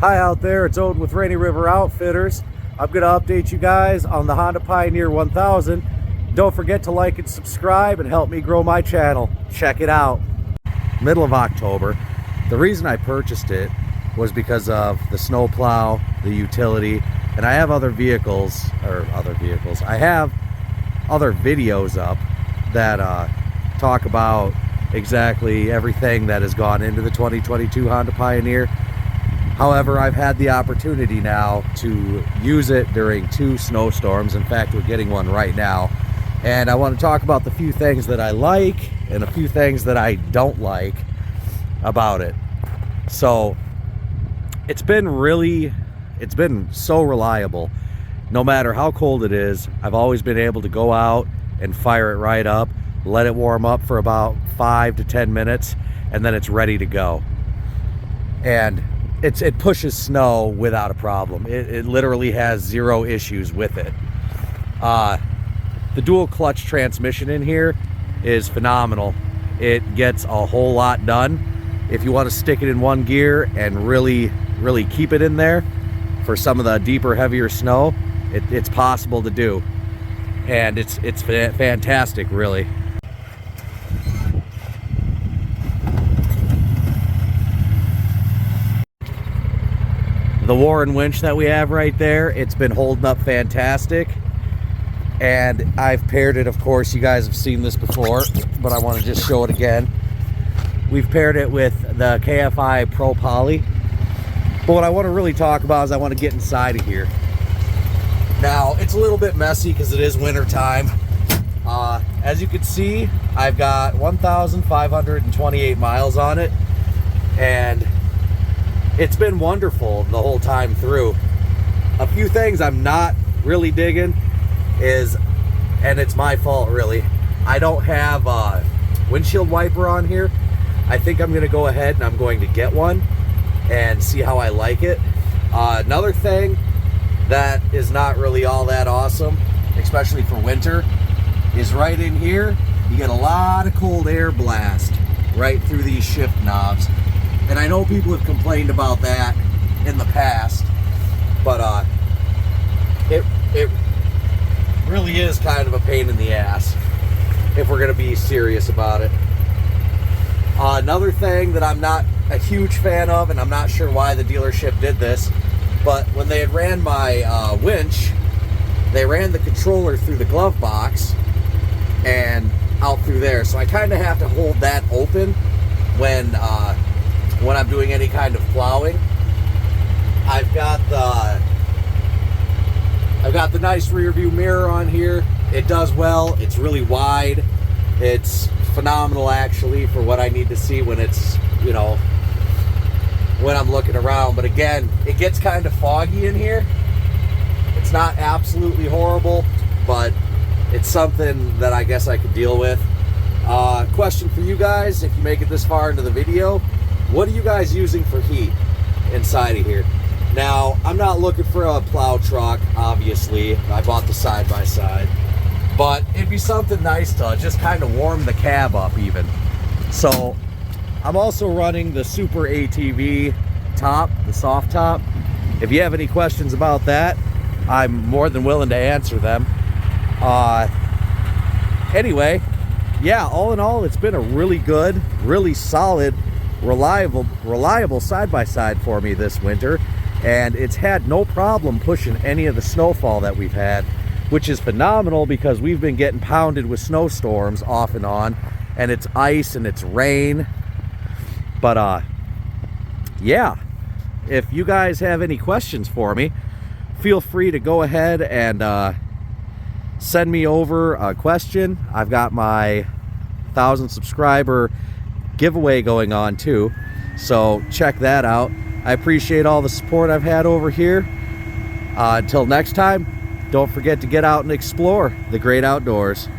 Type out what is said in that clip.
Hi out there, it's Odin with Rainy River Outfitters. I'm going to update you guys on the Honda Pioneer 1000. Don't forget to like and subscribe and help me grow my channel. Check it out. Middle of October. The reason I purchased it was because of the snowplow, the utility, and I have other vehicles. I have other videos up that talk about exactly everything that has gone into the 2022 Honda Pioneer. However, I've had the opportunity now to use it during 2 snowstorms. In fact, we're getting one right now. And I want to talk about the few things that I like and a few things that I don't like about it. So, it's been so reliable. No matter how cold it is, I've always been able to go out and fire it right up, let it warm up for about 5 to 10 minutes, and then it's ready to go. And it pushes snow without a problem. It literally has 0 issues with it. The dual clutch transmission in here is phenomenal. It gets a whole lot done. If you want to stick it in one gear and really keep it in there for some of the deeper, heavier snow, it's possible to do. And it's fantastic, really. The Warren winch that we have right there, it's been holding up fantastic. And I've paired it, of course, you guys have seen this before, but I want to just show it again. We've paired it with the KFI Pro Poly. But what I want to really talk about is I want to get inside of here. Now, it's a little bit messy because it is winter time. As you can see, I've got 1,528 miles on it. And it's been wonderful the whole time through. A few things I'm not really digging is, and it's my fault really, I don't have a windshield wiper on here. I think I'm going to go ahead and I'm going to get one and see how I like it. Another thing that is not really all that awesome, especially for winter, is right in here, you get a lot of cold air blast right through these shift knobs. And I know people have complained about that in the past, but it really is kind of a pain in the ass if we're going to be serious about it. Another thing that I'm not a huge fan of, and I'm not sure why the dealership did this, but when they had ran my winch, they ran the controller through the glove box and out through there. So I kind of have to hold that open when I'm doing any kind of plowing. I've got the nice rear view mirror on here. It does well. It's really wide. It's phenomenal actually for what I need to see when it's, you know, when I'm looking around. But again, it gets kind of foggy in here. It's not absolutely horrible, but it's something that I guess I could deal with. Question for you guys, if you make it this far into the video, what are you guys using for heat inside of here? Now, I'm not looking for a plow truck, obviously. I bought the side-by-side. But it'd be something nice to just kind of warm the cab up even. So, I'm also running the Super ATV top, the soft top. If you have any questions about that, I'm more than willing to answer them. Anyway, yeah, all in all, it's been a really good, really solid, reliable side-by-side for me this winter, and it's had no problem pushing any of the snowfall that we've had, which is phenomenal because we've been getting pounded with snowstorms off and on, and it's ice and it's rain. But yeah, if you guys have any questions for me, feel free to go ahead and send me over a question. I've got my 1,000 subscriber giveaway going on too, so check that out. I appreciate all the support I've had over here. Until next time, don't forget to get out and explore the great outdoors.